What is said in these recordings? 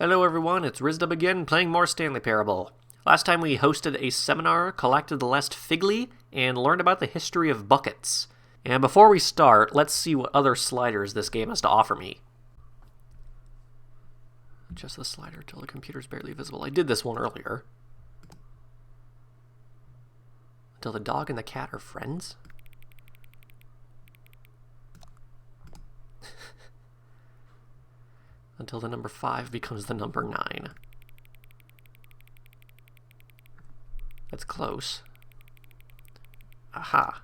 Hello everyone, it's Rizdub again, playing more Stanley Parable. Last time we hosted a seminar, collected the last Figly, and learned about the history of buckets. And before we start, let's see what other sliders this game has to offer me. Adjust the slider till the computer's barely visible. I did this one earlier. Until the dog and the cat are friends? Until the number 5 becomes the number 9. That's close. Aha.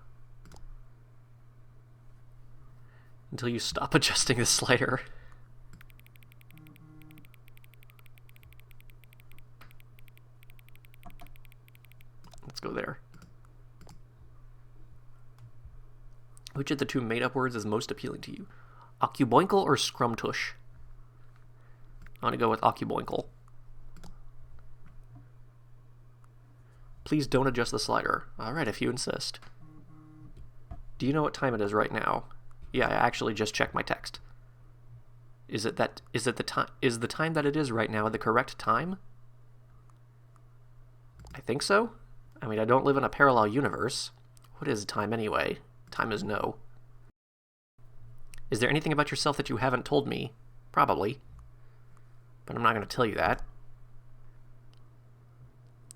Until you stop adjusting the slider. Let's go there. Which of the two made-up words is most appealing to you? Occuboinkle or scrumtush? I'm gonna go with Occuboinkle. Please don't adjust the slider. Alright, if you insist. Do you know what time it is right now? Yeah, I actually just checked my text. Is the time that it is right now the correct time? I think so. I mean, I don't live in a parallel universe. What is time anyway? Time is no. Is there anything about yourself that you haven't told me? Probably. But I'm not going to tell you that.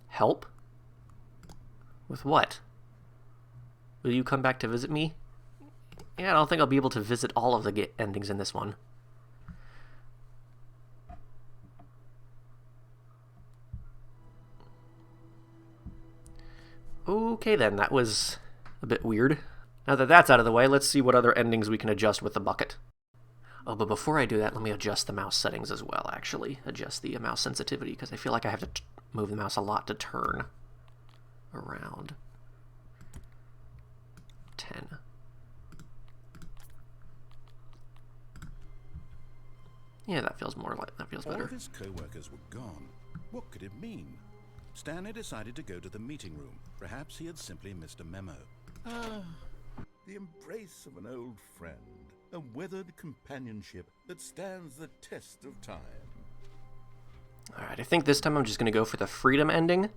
Help? With what? Will you come back to visit me? Yeah, I don't think I'll be able to visit all of the endings in this one. Okay then, that was a bit weird. Now that that's out of the way, let's see what other endings we can adjust with the bucket. Oh, but before I do that, let me adjust the mouse settings as well, actually. Adjust the mouse sensitivity, because I feel like I have to move the mouse a lot to turn around. 10. Yeah, that feels more like, that feels better. All of his co-workers were gone. What could it mean? Stanley decided to go to the meeting room. Perhaps he had simply missed a memo. The embrace of an old friend. A weathered companionship that stands the test of time. Alright, I think this time I'm just going to go for the freedom ending.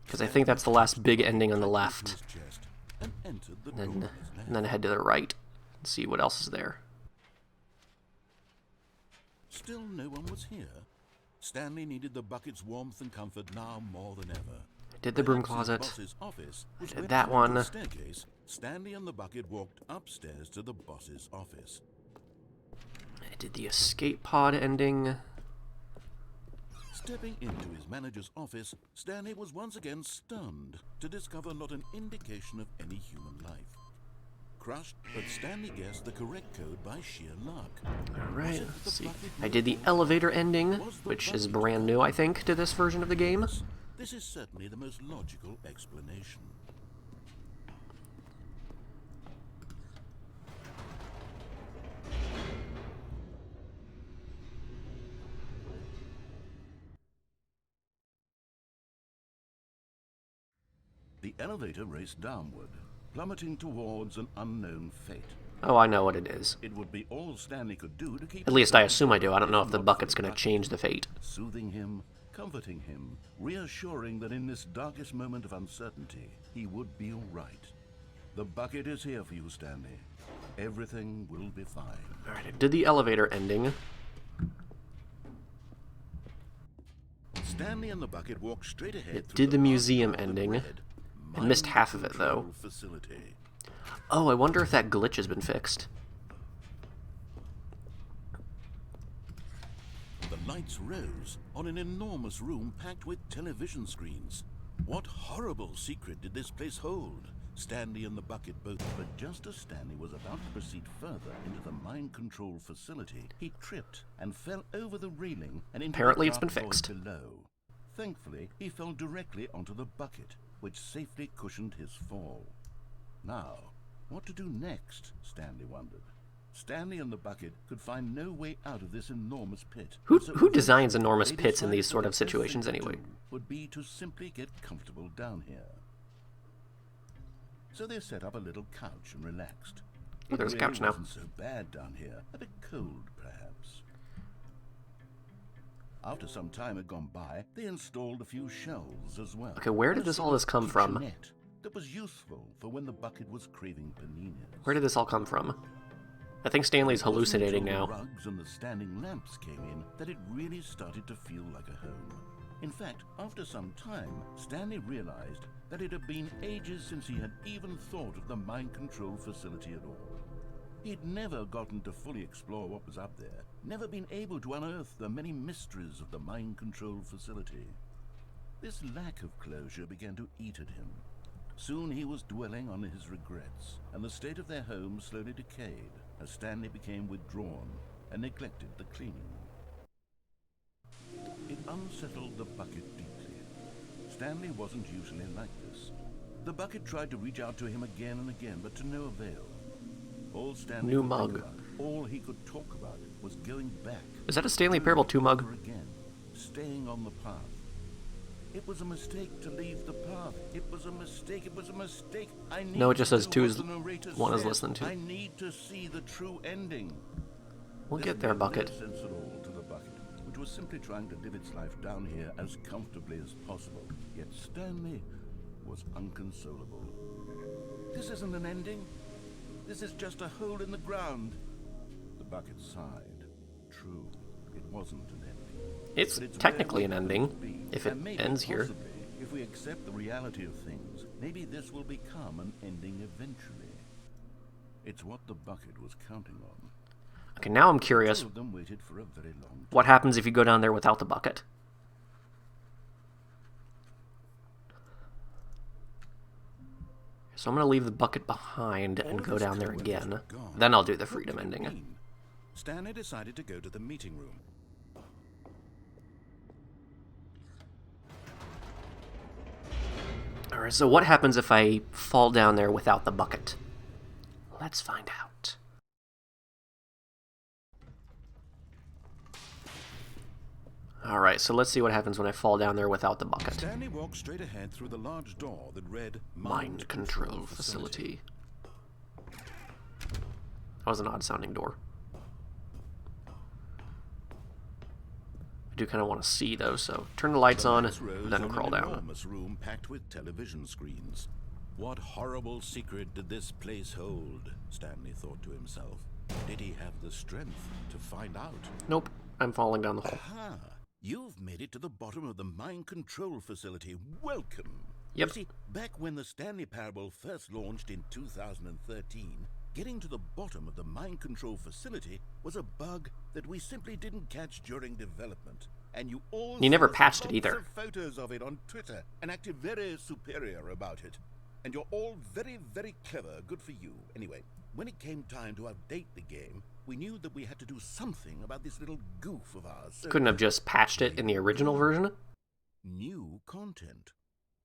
Because I think that's the last big ending on the left. And then head to the right and see what else is there. Still no one was here. Stanley needed the bucket's warmth and comfort now more than ever. I did the broom closet. I did that one. Stanley and the bucket walked upstairs to the boss's office. I did the escape pod ending. Stepping into his manager's office, Stanley was once again stunned to discover not an indication of any human life. Crushed, but Stanley guessed the correct code by sheer luck. Alright, let's see. I did the elevator ending, which is brand new, I think, to this version of the game. This is certainly the most logical explanation. The elevator raced downward, plummeting towards an unknown fate. Oh, I know what it is. It would be all Stanley could do to keep... At least I assume I do. I don't know if the bucket's going to change the fate. Soothing him, comforting him, reassuring that in this darkest moment of uncertainty, he would be all right. The bucket is here for you, Stanley. Everything will be fine. Alright, I did the elevator ending. Stanley and the bucket walked straight ahead. It did the museum ending. I missed half of it, though. Facility. Oh, I wonder if that glitch has been fixed. The lights rose on an enormous room packed with television screens. What horrible secret did this place hold? Stanley and the bucket both. But just as Stanley was about to proceed further into the mind control facility, he tripped and fell over the railing and into Apparently the it's been dark void fixed. below. Thankfully, he fell directly onto the bucket, which safely cushioned his fall. Now, what to do next? Stanley wondered. Stanley and the bucket could find no way out of this enormous pit. Who designs enormous pits in these sort of situations anyway? Would be to simply get comfortable down here. So they set up a little couch and relaxed. Oh, there's a couch now. It wasn't so bad down here. A bit cold, perhaps. After some time had gone by, they installed a few shelves as well. Okay, where did all this come from? Kitchenette that was useful for when the bucket was craving paninis. Where did this all come from? I think Stanley's hallucinating It wasn't now. until the rugs and the standing lamps came in that it really started to feel like a home. In fact, after some time, Stanley realized that it had been ages since he had even thought of the mind control facility at all. He'd never gotten to fully explore what was up there, never been able to unearth the many mysteries of the mind control facility. This lack of closure began to eat at him. Soon he was dwelling on his regrets, and the state of their home slowly decayed as Stanley became withdrawn and neglected the cleaning. It unsettled the bucket deeply. Stanley wasn't usually like this. The bucket tried to reach out to him again and again, but to no avail. All Stanley New could mug. think about, all he could talk about, was going back. Is that a Stanley Parable 2 mug? Over again, staying on the path. It was a mistake to leave the path. It was a mistake. It was a mistake. I need No, it just to says do 2 what is the narrator 1 is said. listened to. I need to see the true ending. We'll This get there, made Bucket. no sense at all to the bucket, which was simply trying to live its life down here as comfortably as possible. Yet Stanley was unconsolable. This isn't an ending. This is just a hole in the ground. The bucket sighed. True, it wasn't an ending. It's But it's technically where an we ending, could be. if it And maybe, ends here. possibly, if we accept the reality of things, maybe this will become an ending eventually. It's what the bucket was counting on. Okay, now I'm curious. Two of them waited for a very long time. What happens if you go down there without the bucket? So I'm going to leave the bucket behind and go down there again. Then I'll do the freedom ending. Stanley decided to go to the meeting room. Alright, so what happens if I fall down there without the bucket? Let's find out. Alright, so let's see what happens when I fall down there without the bucket. Stanley walked straight ahead through the large door that read Mind Control Facility. That was an odd sounding door. I do kind of want to see though, so turn the lights on, then crawl down. Enormous room packed with television screens. What horrible secret did this place hold? Stanley thought to himself. Did he have the strength to find out? Nope, I'm falling down the hole. Aha! You've made it to the bottom of the mind control facility. Welcome! Yep. You see, back when the Stanley Parable first launched in 2013, getting to the bottom of the mind control facility was a bug that we simply didn't catch during development. And you all You never sent us patched it lots either. of photos of it on Twitter and acted very superior about it. And you're all very, very clever. Good for you. Anyway, when it came time to update the game, we knew that we had to do something about this little goof of ours. So Couldn't have just patched it in the original version? new content.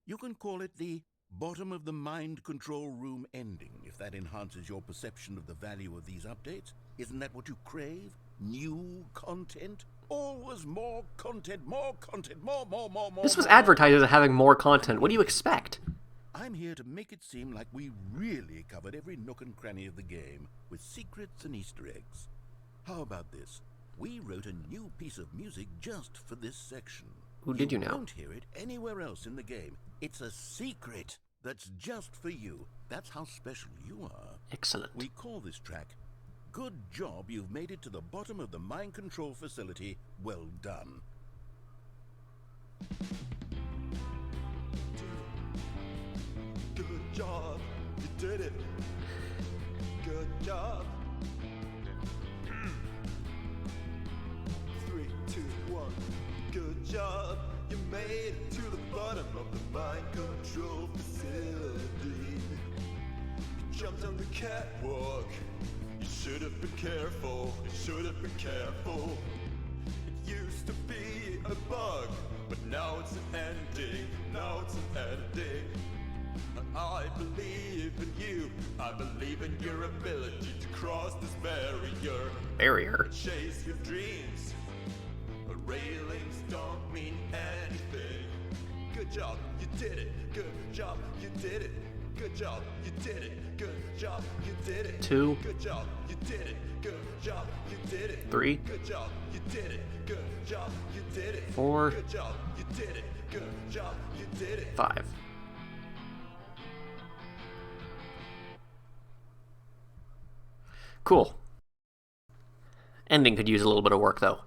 You can call it the bottom of the mind control room ending, if that enhances your perception of the value of these updates. Isn't that what you crave? New content? Always more content, more content, more. This was more. advertised as having more content. What do you expect? I'm here to make it seem like we really covered every nook and cranny of the game, with secrets and Easter eggs. How about this? We wrote a new piece of music just for this section. Who did you know? You won't hear it anywhere else in the game. It's a secret that's just for you. That's how special you are. Excellent. We call this track, Good Job You've Made It to the Bottom of the Mind Control Facility. Well done. Good job, you did it. Good job. 3, 2, 1. Good job, you made it to the bottom of the mind control facility. You jumped on the catwalk. You should have been careful. You should have been careful. It used to be a bug, but now it's an ending. Now it's an ending. I believe in you. I believe in your ability to cross this barrier. Barrier. Chase your dreams. Railings don't mean anything. Good job, you did it. Good job, you did it. Good job, you did it. Good job, you did it. 2, Good job, you did it. Good job, you did it. 3, Good job, you did it. Good job, you did it. 4, Good job, you did it. Good job, you did it. 5. Cool. Ending could use a little bit of work, though.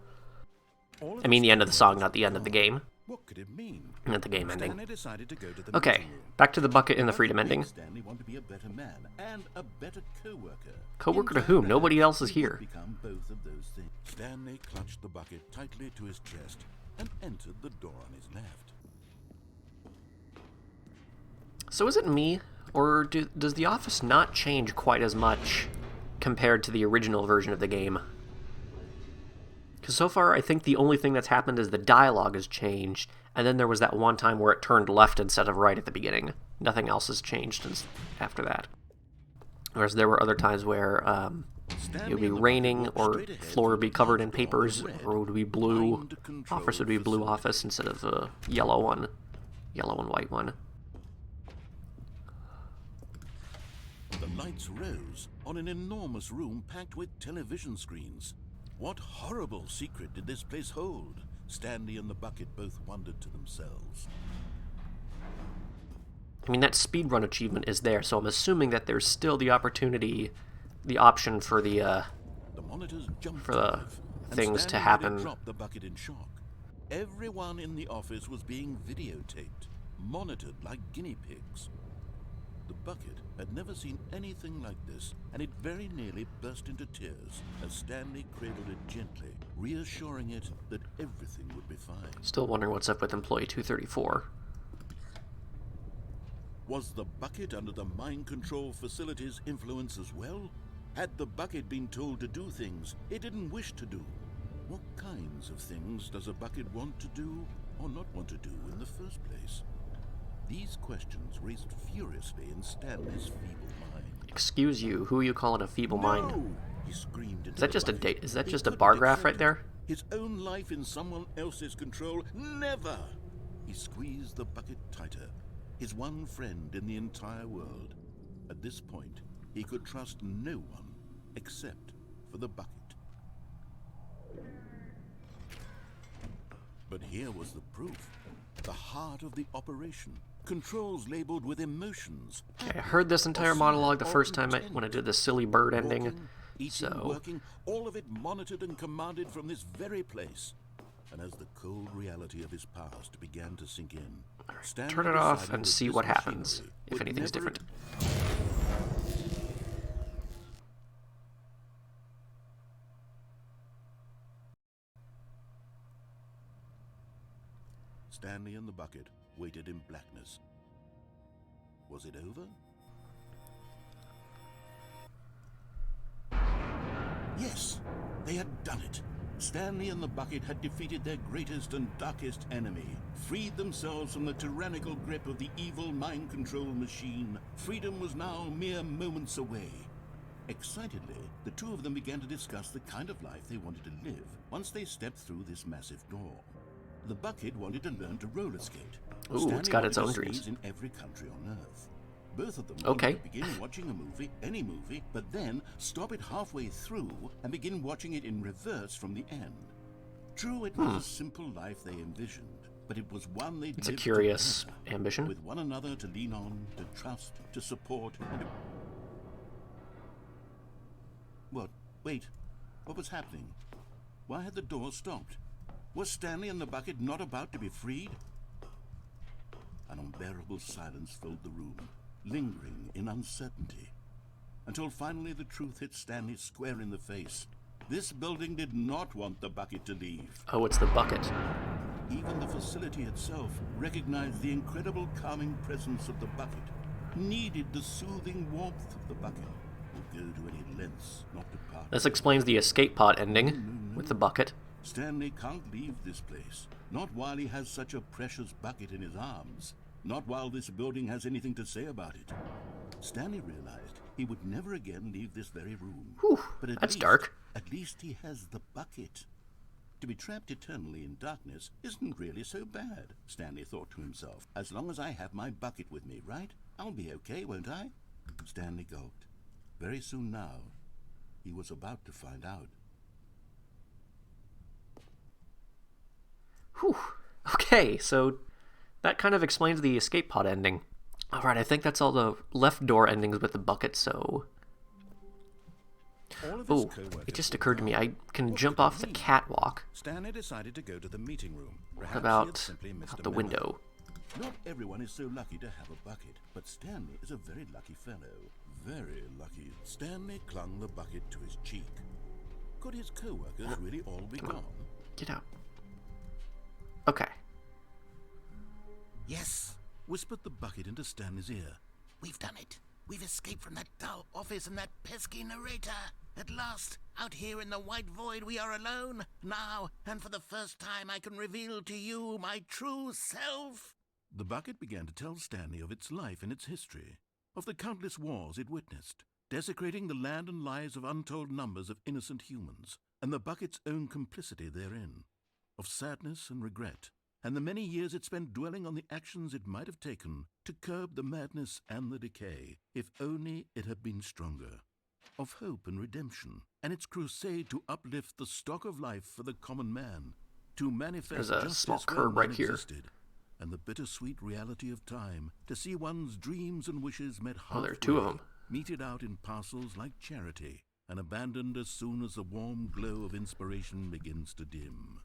I mean the end of the song, not the end of the game. What could it mean? Not the game ending. Stanley decided to go to the Okay, meeting room. back to the bucket and the freedom ending. Stanley wanted to be a better man and a better co-worker. Co-worker to whom? Nobody else is here. Become both of those things. Stanley clutched the bucket tightly to his chest and entered the door on his left. So is it me, or does The Office not change quite as much compared to the original version of the game? Because so far, I think the only thing that's happened is the dialogue has changed, and then there was that one time where it turned left instead of right at the beginning. Nothing else has changed after that. Whereas there were other times where it would be raining, or floor would be covered in papers, or it would be blue. Office would be blue office instead of a yellow one. Yellow and white one. The lights rose on an enormous room packed with television screens. What horrible secret did this place hold? Stanley and the bucket both wondered to themselves. I mean, that speedrun achievement is there, so I'm assuming that there's still the opportunity, the option for the monitors jumped for the live, and things to Stanley happen. dropped the bucket in shock. Everyone in the office was being videotaped, monitored like guinea pigs. The bucket had never seen anything like this, and it very nearly burst into tears as Stanley cradled it gently, reassuring it that everything would be fine. Still wondering what's up with Employee 234. Was the bucket under the mind control facility's influence as well? Had the bucket been told to do things it didn't wish to do? What kinds of things does a bucket want to do or not want to do in the first place? These questions raced furiously in Stanley's feeble mind. Excuse you, who are you calling a feeble mind? No! He screamed. Is that just a date? Is that just a bar graph right there? His own life in someone else's control? Never! He squeezed the bucket tighter. His one friend in the entire world. At this point, he could trust no one except for the bucket. But here was the proof. The heart of the operation. Controls labeled with emotions. I heard this entire monologue the first time when I did the silly bird ending, Walking, eating, so... working, all of it monitored and commanded from this very place. And as the cold reality of his past began to sink in, Stanley Turn it off decided and that see this what happens, machinery if would anything's never different. Stanley and the bucket waited in blackness. Was it over? Yes, they had done it. Stanley and the bucket had defeated their greatest and darkest enemy, freed themselves from the tyrannical grip of the evil mind control machine. Freedom was now mere moments away. Excitedly, the two of them began to discuss the kind of life they wanted to live once they stepped through this massive door. The bucket wanted to learn to roller skate. Ooh, Stanley it's got its wanted own to dreams. sneeze in every country on Earth. Both of them Okay. wanted to begin watching a movie, any movie, but then stop it halfway through and begin watching it in reverse from the end. True, it was a simple life they envisioned, but it was one they'd It's a lived curious together, ambition. with one another to lean on, to trust, to support, and to... What? Wait. What was happening? Why had the door stopped? Was Stanley and the bucket not about to be freed? An unbearable silence filled the room, lingering in uncertainty, until finally the truth hit Stanley square in the face. This building did not want the bucket to leave. Oh, it's the bucket. Even the facility itself recognized the incredible calming presence of the bucket, needed the soothing warmth of the bucket, would go to any lengths not to part. This explains the escape pod ending with the bucket. Stanley can't leave this place, not while he has such a precious bucket in his arms, not while this building has anything to say about it. Stanley realized he would never again leave this very room. Whew, But that's dark. At least he has the bucket. To be trapped eternally in darkness isn't really so bad, Stanley thought to himself. As long as I have my bucket with me, right? I'll be okay, won't I? Stanley gulped. Very soon now, he was about to find out. Whew. Okay, so that kind of explains the escape pod ending. Alright, I think that's all the left door endings with the bucket, so... Oh, it just occurred to me, I can jump off the catwalk. Stanley decided to go to the meeting room. What about out the window? Not everyone is so lucky to have a bucket, but Stanley is a very lucky fellow. Very lucky. Stanley clung the bucket to his cheek. Could his co-workers really all be gone? Get out. Okay. Yes, whispered the bucket into Stanley's ear. We've done it. We've escaped from that dull office and that pesky narrator. At last, out here in the white void, we are alone. Now, and for the first time, I can reveal to you my true self. The bucket began to tell Stanley of its life and its history, of the countless wars it witnessed, desecrating the land and lives of untold numbers of innocent humans, and the bucket's own complicity therein, of sadness and regret, and the many years it spent dwelling on the actions it might have taken to curb the madness and the decay, if only it had been stronger, of hope and redemption, and its crusade to uplift the stock of life for the common man, to manifest There's a justice small where curb none right here. existed, and the bittersweet reality of time, to see one's dreams and wishes met halfway, there are two of them. meted out in parcels like charity, and abandoned as soon as the warm glow of inspiration begins to dim.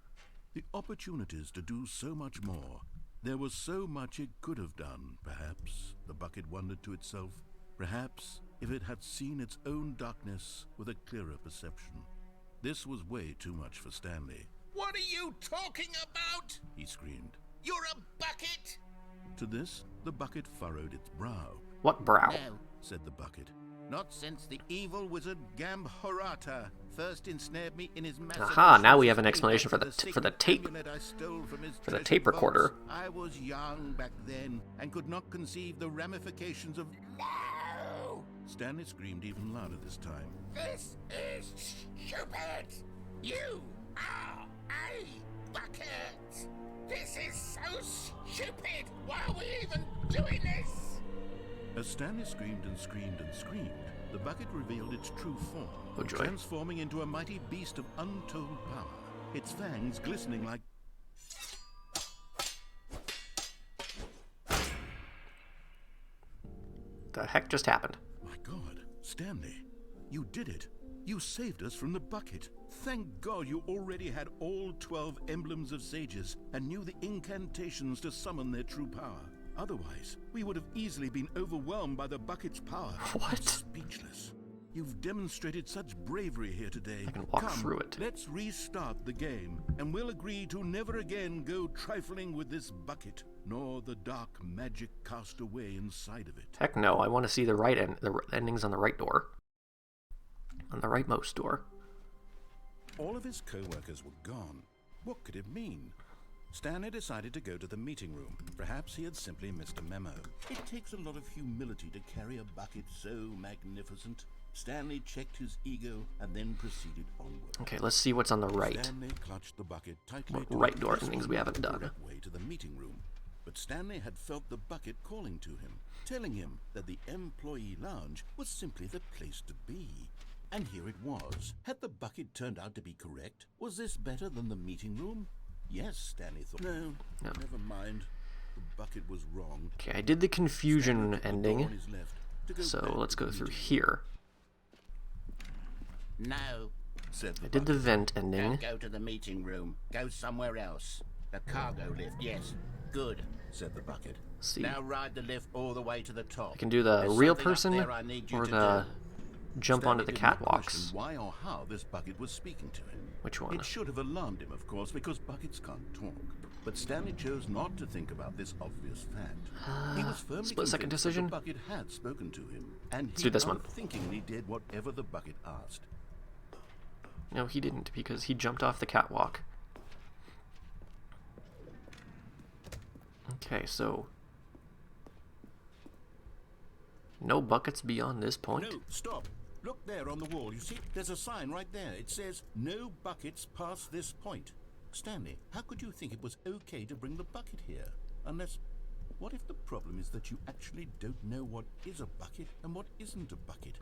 The opportunities to do so much more. There was so much it could have done, perhaps, the bucket wondered to itself. Perhaps, if it had seen its own darkness with a clearer perception. This was way too much for Stanley. What are you talking about? He screamed. You're a bucket! To this, the bucket furrowed its brow. What brow? No, Said the bucket. not since the evil wizard Gambhorata first ensnared me in his massive... Aha, now we have an explanation for the secret tape. amulet I stole from his For the treasured tape recorder. vaults. I was young back then and could not conceive the ramifications of... No! Stanley screamed even louder this time. This is stupid! You are a bucket! This is so stupid! Why are we even doing this? As Stanley screamed and screamed and screamed, the bucket revealed its true form, Oh, joy. transforming into a mighty beast of untold power, its fangs glistening like... The heck just happened? My God, Stanley, you did it. You saved us from the bucket. Thank God you already had all 12 emblems of sages and knew the incantations to summon their true power. Otherwise, we would have easily been overwhelmed by the bucket's power. What? Speechless. You've demonstrated such bravery here today. I can walk Come, through it. Let's restart the game, and we'll agree to never again go trifling with this bucket, nor the dark magic cast away inside of it. Heck no, I want to see the right end, the endings on the right door. On the rightmost door. All of his co-workers were gone. What could it mean? Stanley decided to go to the meeting room. Perhaps he had simply missed a memo. It takes a lot of humility to carry a bucket so magnificent. Stanley checked his ego and then proceeded onward. Okay, let's see what's on the right. Stanley clutched the bucket tightly. What to right it. door This endings was we not haven't the done. direct way to the meeting room. But Stanley had felt the bucket calling to him, telling him that the employee lounge was simply the place to be. And here it was. Had the bucket turned out to be correct? Was this better than the meeting room? Yes, Stanley thought. No, never mind. The bucket was wrong. Okay, I did the confusion Stanley took the door ending, on his left to go so back let's to go the through meeting here. No, said the I did the bucket. vent ending. don't go to the meeting room. Go somewhere else. The cargo lift, yes. Good. Said the bucket. See, Now ride the lift all the way to the top. I can do the There's real something up person there I need you or to the do. jump onto the Stanley did not catwalks. question why or how this bucket was speaking to him. Which one? It should have alarmed him, of course, because buckets can't talk. But Stanley chose not to think about this obvious fact. He was firmly split-second convinced that decision? the bucket had spoken to him, and Let's he do this one. unthinkingly did whatever the bucket asked. No, he didn't, because he jumped off the catwalk. Okay, so... no buckets beyond this point? No, stop. Look there on the wall. You see, there's a sign right there. It says, "No buckets past this point." Stanley, how could you think it was okay to bring the bucket here? Unless, what if the problem is that you actually don't know what is a bucket and what isn't a bucket?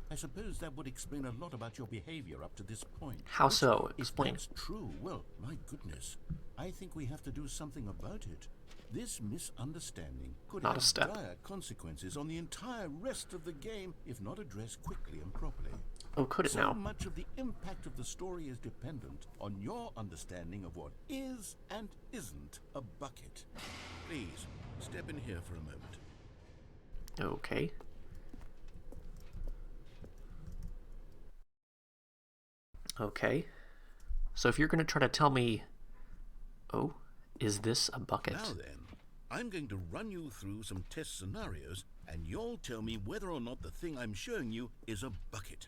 I suppose that would explain a lot about your behavior up to this point. How so? Explain. If that's true, well, my goodness. I think we have to do something about it. This misunderstanding could Not a have step. dire consequences on the entire rest of the game if not addressed quickly and properly. Oh, could it So now? much of the impact of the story is dependent on your understanding of what is and isn't a bucket. Please, step in here for a moment. Okay. Okay. So if you're going to try to tell me... Oh, is this a bucket? Now then, I'm going to run you through some test scenarios, and you'll tell me whether or not the thing I'm showing you is a bucket.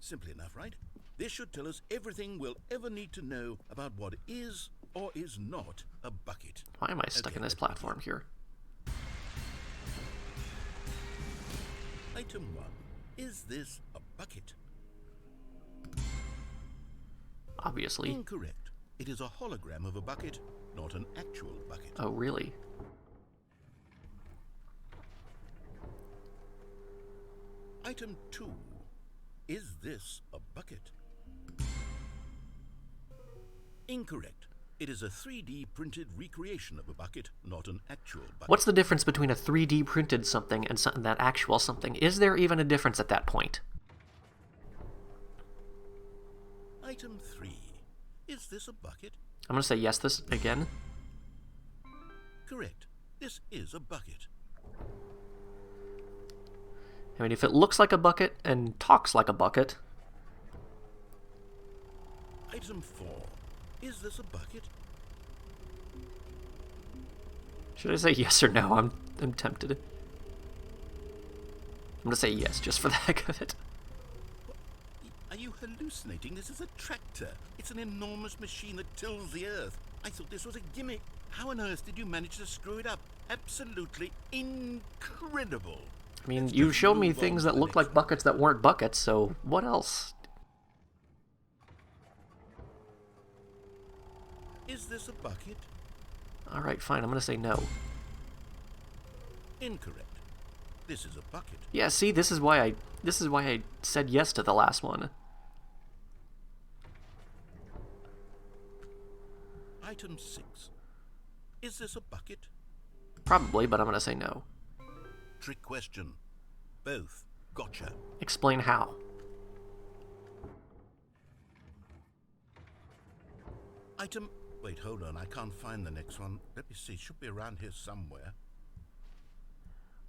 Simple enough, right? This should tell us everything we'll ever need to know about what is or is not a bucket. Why am I stuck in this platform here? Item 1. Is this a bucket? Obviously. Incorrect. It is a hologram of a bucket, not an actual bucket. Oh, really? Item 2. Is this a bucket? Incorrect. It is a 3D printed recreation of a bucket, not an actual bucket. What's the difference between a 3D printed something and that actual something? Is there even a difference at that point? Item 3. Is this a bucket? I'm going to say yes this again. Correct. This is a bucket. I mean, if it looks like a bucket and talks like a bucket... Item 4. Is this a bucket? Should I say yes or no? I'm tempted. I'm going to say yes, just for the heck of it. Are you hallucinating? This is a tractor. It's an enormous machine that tills the earth. I thought this was a gimmick. How on earth did you manage to screw it up? Absolutely incredible. I mean, you showed me things that looked like buckets that weren't buckets, so what else? Is this a bucket? Alright, fine, I'm going to say no. Incorrect. This is a bucket. Yeah, see, this is why I said yes to the last one. Item 6. Is this a bucket? Probably, but I'm going to say no. Trick question. Both. Gotcha. Explain how. Item... Wait, hold on. I can't find the next one. Let me see. It should be around here somewhere.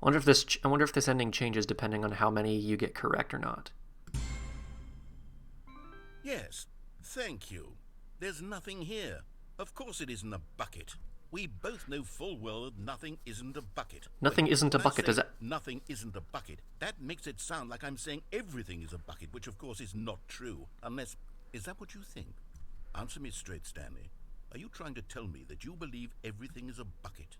I wonder if this ending changes depending on how many you get correct or not. Yes. Thank you. There's nothing here. Of course it isn't a bucket. We both know full well that nothing isn't a bucket. Nothing isn't a bucket, does it? Nothing isn't a bucket. That makes it sound like I'm saying everything is a bucket, which of course is not true. Unless... Is that what you think? Answer me straight, Stanley. Are you trying to tell me that you believe everything is a bucket?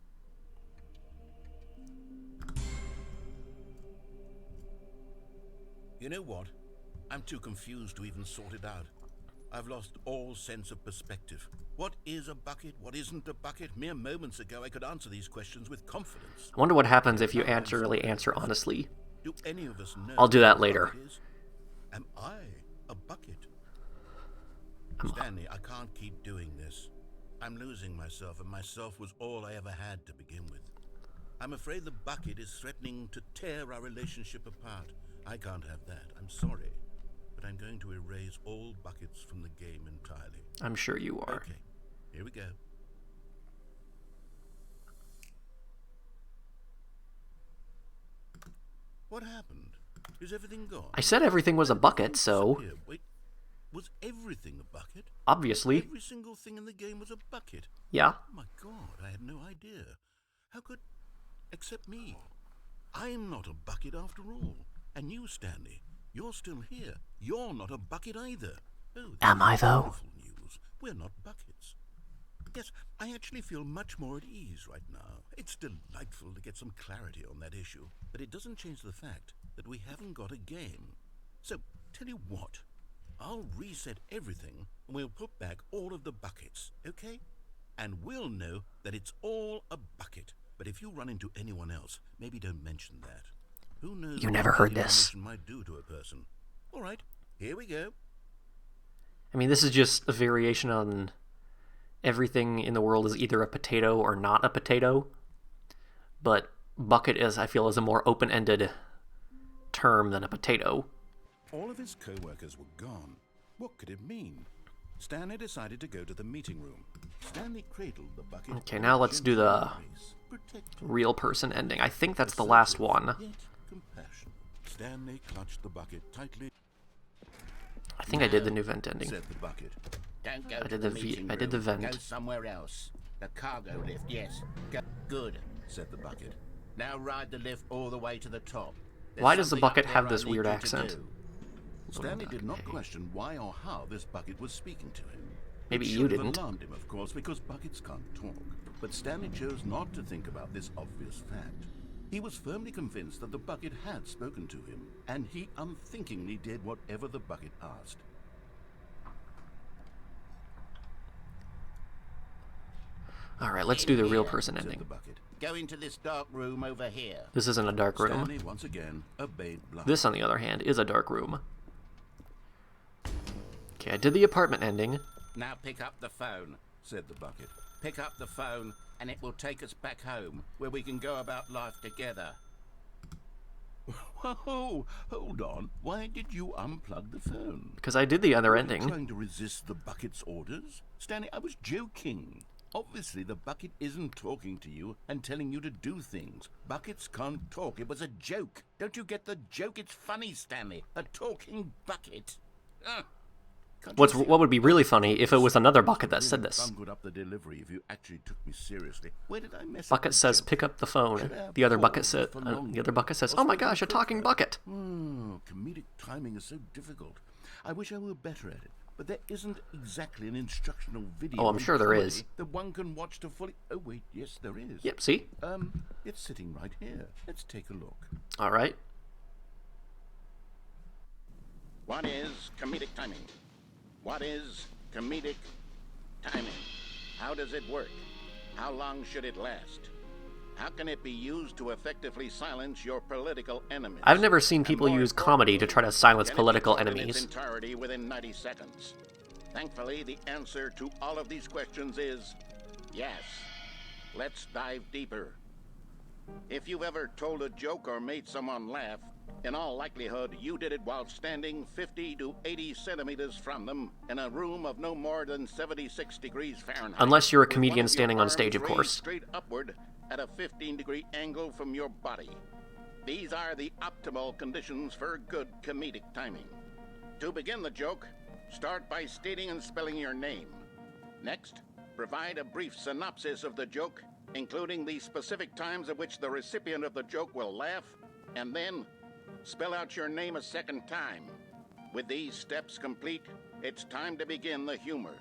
You know what? I'm too confused to even sort it out. I've lost all sense of perspective. What is a bucket? What isn't a bucket? Mere moments ago I could answer these questions with confidence. I wonder what happens if you really answer honestly. Do any of us know I'll do that what a later. bucket is? Am I a bucket? Stanley, I can't keep doing this. I'm losing myself, and myself was all I ever had to begin with. I'm afraid the bucket is threatening to tear our relationship apart. I can't have that. I'm sorry. But I'm going to erase all buckets from the game entirely. I'm sure you are. Okay, here we go. What happened? Is everything gone? I said everything was a bucket, so... Here, wait. Was everything a bucket? Obviously. Every single thing in the game was a bucket. Yeah. Oh my god, I had no idea. How could... Except me. I'm not a bucket after all. And you, Stanley, you're still here. You're not a bucket either. Oh, Am I, though? wonderful news. We're not buckets. Yes, I actually feel much more at ease right now. It's delightful to get some clarity on that issue. But it doesn't change the fact that we haven't got a game. So, tell you what. I'll reset everything and we'll put back all of the buckets, okay? And we'll know that it's all a bucket. But if you run into anyone else, maybe don't mention that. Who knows You what never heard this. information might do to a person. All right, here we go. I mean, this is just a variation on everything in the world is either a potato or not a potato. But bucket is, I feel, is a more open-ended term than a potato. All of his co-workers were gone. What could it mean? Stanley decided to go to the meeting room. Stanley cradled the bucket. Okay, now let's do the real person ending. I think that's the last one. Yet compassion. Stanley clutched the bucket tightly. I think I did the new vent ending. Said the bucket. Don't go I to did the the meeting I did the room. Go vent. somewhere else. The cargo lift, yes. Go. Good. Said the bucket. Now ride the lift all the way to the top. There's Why does the something bucket up have there this I need weird you to accent? do. Stanley did not question why or how this bucket was speaking to him. Maybe It you should have didn't. alarmed him, of course, because buckets can't talk. But Stanley chose not to think about this obvious fact. He was firmly convinced that the bucket had spoken to him, and he unthinkingly did whatever the bucket asked. Alright, let's do the real Here, person Said ending. the bucket. Go into this dark room over here. This isn't a dark room. Stanley once again obeyed blindly. This, on the other hand, is a dark room. Okay, I did the apartment ending. Now pick up the phone. Said the bucket. Pick up the phone, and it will take us back home, where we can go about life together. Whoa, hold on. Why did you unplug the phone? Because I did the other Were you ending. trying to resist the bucket's orders? Stanley, I was joking. Obviously, the bucket isn't talking to you and telling you to do things. Buckets can't talk. It was a joke. Don't you get the joke? It's funny, Stanley. A talking bucket. Can't you see? What would be really funny if it was another bucket that said this. Bungled up the delivery if you actually took me seriously. Where did I mess up? Bucket the says, joke? "Pick up the Should phone." I have The other bucket paused said, for longer? "Oh my Or gosh, a spoken talking quicker? bucket." Comedic timing is so difficult. I wish I were better at it. But there isn't exactly an instructional video. Oh, I'm on sure there comedy is. that one can watch to fully. Oh wait, yes, there is. Yep. See. It's sitting right here. Let's take a look. All right. What is comedic timing? What is comedic timing? How does it work? How long should it last? How can it be used to effectively silence your political enemies? I've never seen And people more use comedy to try to silence can it be political told in its enemies. entirety within 90 seconds? Thankfully, the answer to all of these questions is yes. Let's dive deeper. If you've ever told a joke or made someone laugh, in all likelihood, you did it while standing 50 to 80 centimeters from them in a room of no more than 76 degrees Fahrenheit. Unless you're a with comedian one of your standing on arms stage, of raised course. Straight upward at a 15-degree angle from your body. These are the optimal conditions for good comedic timing. To begin the joke, start by stating and spelling your name. Next, provide a brief synopsis of the joke, including the specific times at which the recipient of the joke will laugh, and then spell out your name a second time. With these steps complete, it's time to begin the humor.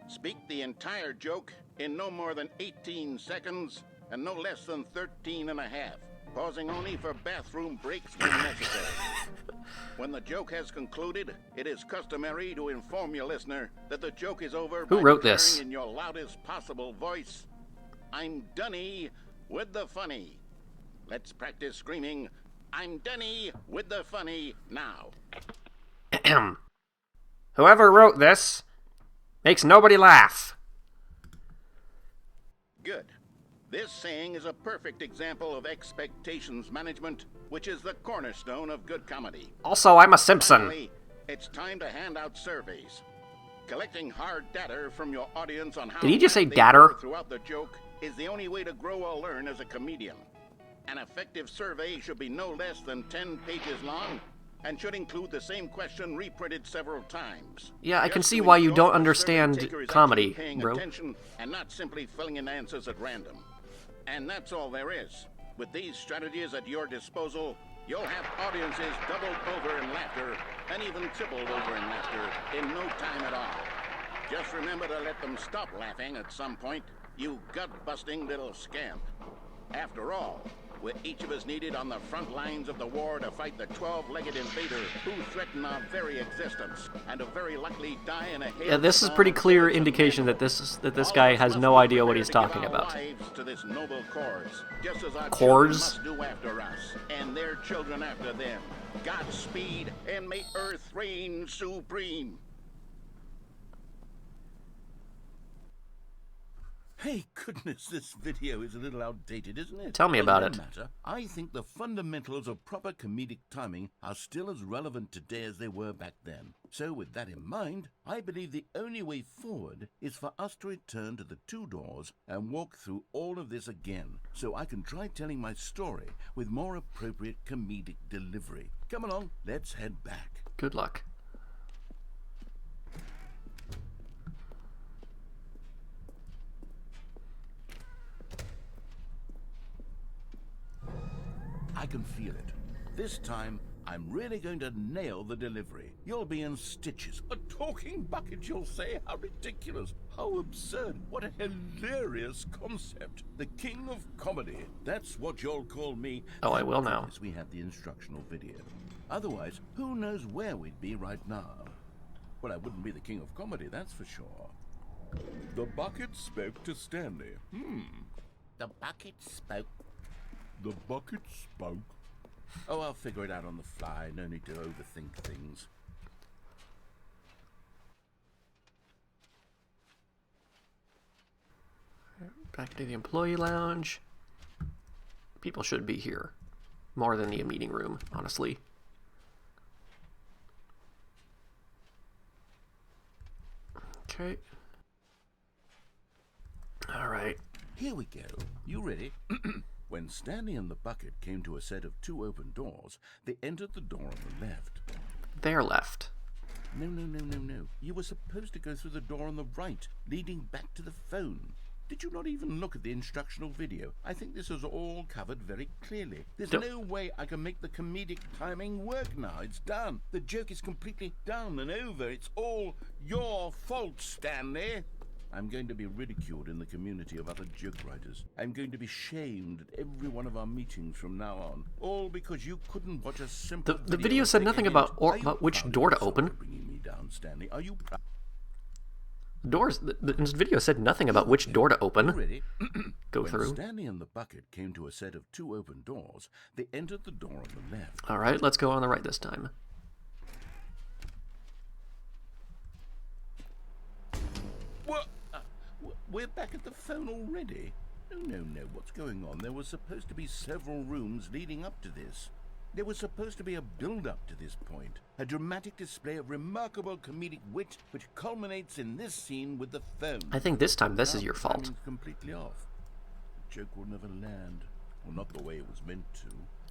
Speak the entire joke in no more than 18 seconds and no less than 13 and a half, pausing only for bathroom breaks when necessary. When the joke has concluded, it is customary to inform your listener that the joke is over. Who by wrote declaring this? in your loudest possible voice, "I'm Doney with the funny." Let's practice screaming, "I'm Doney with the funny" now. Whoever wrote this makes nobody laugh. Good. This saying is a perfect example of expectations management, which is the cornerstone of good comedy. Also, I'm a Simpson. Finally, it's time to hand out surveys. Collecting hard data from your audience on how Did he just say they datter? were throughout the joke is the only way to grow or learn as a comedian. An effective survey should be no less than 10 pages long and should include the same question reprinted several times. Yeah, I can Just see to why you ensure don't the survey understand taker is comedy, actually paying bro. attention and not simply filling in answers at random. And that's all there is. With these strategies at your disposal, you'll have audiences doubled over in laughter and even tripled over in laughter in no time at all. Just remember to let them stop laughing at some point, you gut-busting little scamp. After all, with each of us needed on the front lines of the war to fight the 12-legged invader who threaten our very existence, and who very likely die in a hail. Yeah, this is pretty clear indication that this guy has no idea what he's talking about. To this noble cause, just as our Cause? children must do after us, and their children after them. Godspeed, and may Earth reign supreme. Hey, goodness, this video is a little outdated, isn't it? Tell me about no it. Matter. I think the fundamentals of proper comedic timing are still as relevant today as they were back then. So with that in mind, I believe the only way forward is for us to return to the two doors and walk through all of this again, so I can try telling my story with more appropriate comedic delivery. Come along, let's head back. Good luck. I can feel it. This time, I'm really going to nail the delivery. You'll be in stitches. A talking bucket, you'll say? How ridiculous. How absurd. What a hilarious concept. The king of comedy. That's what you'll call me. Oh, I will now. We have the instructional video. Otherwise, who knows where we'd be right now? Well, I wouldn't be the king of comedy, that's for sure. The bucket spoke to Stanley. The bucket spoke. The bucket spoke. Oh, I'll figure it out on the fly. No need to overthink things. Back to the employee lounge. People should be here. More than the meeting room, honestly. Okay. Alright. Here we go. You ready? When Stanley and the bucket came to a set of two open doors, they entered the door on the left. Their left. No. You were supposed to go through the door on the right, leading back to the phone. Did you not even look at the instructional video? I think this is all covered very clearly. There's no way I can make the comedic timing work now. It's done. The joke is completely done and over. It's all your fault, Stanley. I'm going to be ridiculed in the community of other joke writers. I'm going to be shamed at every one of our meetings from now on. All because you couldn't watch a simple The video said nothing about which door to open. Bringing me down, Stanley. Are you proud? The video said nothing about which door to open. Ready? Go through. When Stanley and the bucket came to a set of two open doors, they entered the door on the left. All right, let's go on the right this time. What? We're back at the phone already? No. What's going on? There were supposed to be several rooms leading up to this. There was supposed to be a build-up to this point. A dramatic display of remarkable comedic wit which culminates in this scene with the phone. I think this time this is your fault. Timing's completely off. The joke will never land. Well, not the way it was meant to.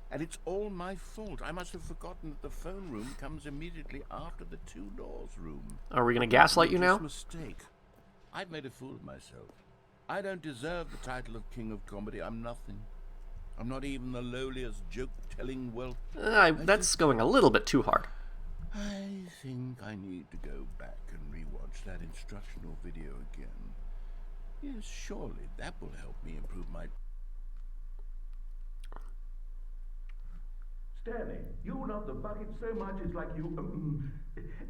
And it's all my fault. I must have forgotten that the phone room comes immediately after the two doors room. Are we going to gaslight you now? Mistake. I've made a fool of myself. I don't deserve the title of King of Comedy. I'm nothing. I'm not even the lowliest joke-telling whelp. That's going a little bit too hard. I think I need to go back and rewatch that instructional video again. Yes, surely that will help me improve my... Stanley, you love the bucket so much it's like you...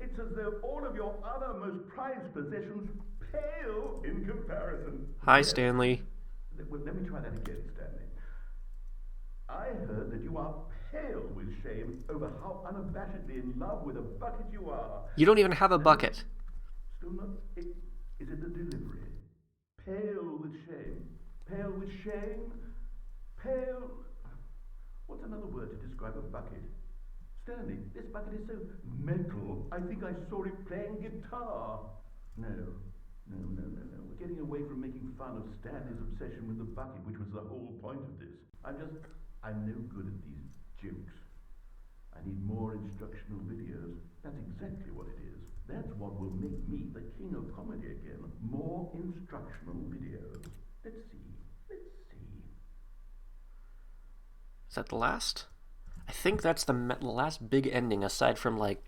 it's as though all of your other most prized possessions pale in comparison. Hi, Stanley. Let me try that again, Stanley. I heard that you are pale with shame over how unabashedly in love with a bucket you are. You don't even have a bucket. Still not... Is it the delivery? Pale with shame. Pale with shame. Pale... What's another word to describe a bucket? Stanley, this bucket is so metal. I think I saw it playing guitar. No. We're getting away from making fun of Stanley's obsession with the bucket, which was the whole point of this. I'm no good at these jokes. I need more instructional videos. That's exactly what it is. That's what will make me the king of comedy again. More instructional videos. Let's see. Is that the last? I think that's the last big ending, aside from like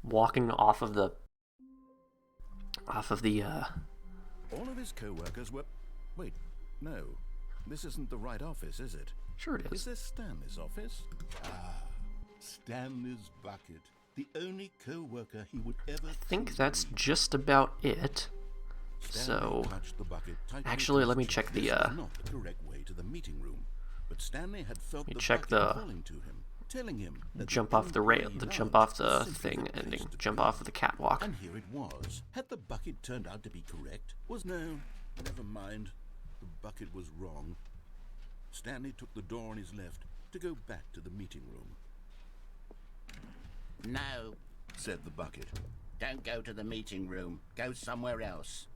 walking off of the All of his co-workers were... Wait, no. this isn't the right office, is it? Sure it Is is. this Stanley's office? Ah, Stanley's bucket. The only co-worker he would ever I think that's just about it. So, actually, let me check the, not the correct way to the meeting room, but Stanley had felt let me the check bucket the calling to him, telling him that jump off the rail, the employee jump lounge off the was simply thing the place ending, to jump be. off of the catwalk. And here it was. Had the bucket turned out to be correct? Never mind. The bucket was wrong. Stanley took the door on his left to go back to the meeting room. No, Said the bucket. don't go to the meeting room. Go somewhere else.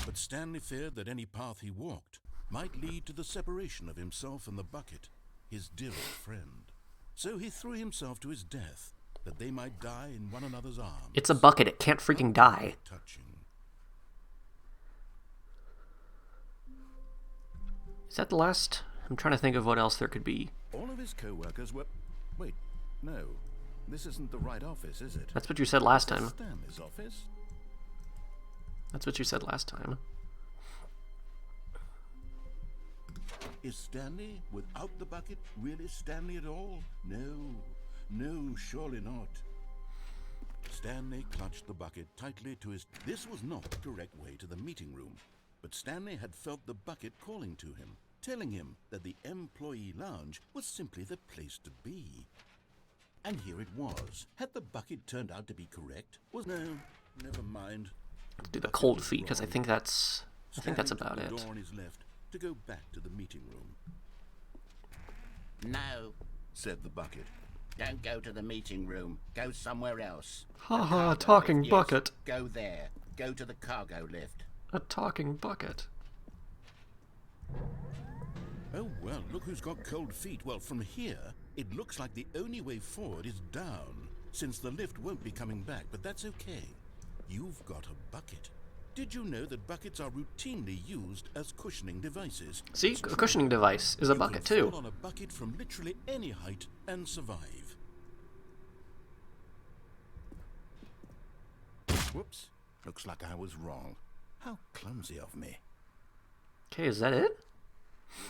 But Stanley feared that any path he walked might lead to the separation of himself and the bucket, his dear old friend. So he threw himself to his death, that they might die in one another's arms. It's a bucket, it can't freaking die. Touching. Is that the last? I'm trying to think of what else there could be. All of his co-workers were... Wait, no. This isn't the right office, is it? That's what you said last time. Stanley's office? That's what you said last time. Is Stanley, without the bucket, really Stanley at all? No, surely not. Stanley clutched the bucket tightly to his... This was not the correct way to the meeting room, but Stanley had felt the bucket calling to him, telling him that the employee lounge was simply the place to be. And here it was. Had the bucket turned out to be correct? Never mind. Do the cold feet, because I think that's about it. The door on his left to go back to the meeting room. No, Said the bucket. don't go to the meeting room. Go somewhere else. Ha The ha, cargo talking lift, yes, bucket. Go there. Go to the cargo lift. A talking bucket. Oh, well, look who's got cold feet. Well, from here, it looks like the only way forward is down, since the lift won't be coming back, but that's okay. You've got a bucket. Did you know that buckets are routinely used as cushioning devices? See, It's a true. cushioning device is a You bucket can too. fall on a bucket from literally any height and survive. Whoops. Looks like I was wrong. How clumsy of me. Okay, is that it?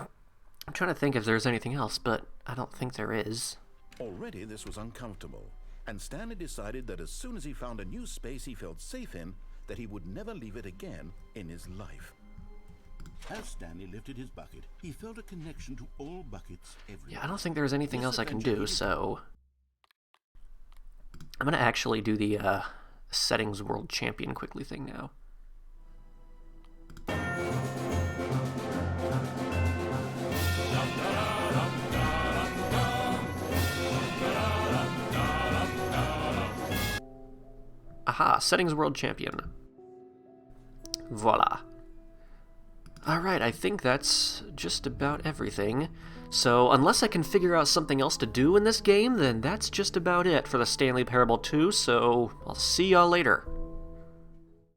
I'm trying to think if there's anything else, but I don't think there is. Already this was uncomfortable, and Stanley decided that as soon as he found a new space he felt safe in, that he would never leave it again in his life. As Stanley lifted his bucket, he felt a connection to all buckets everywhere. Yeah, I don't think there's anything else I can do, so... I'm gonna actually do the, settings world champion quickly thing now. Aha, settings world champion. Voila. Alright, I think that's just about everything. So, unless I can figure out something else to do in this game, then that's just about it for the Stanley Parable 2, so I'll see y'all later.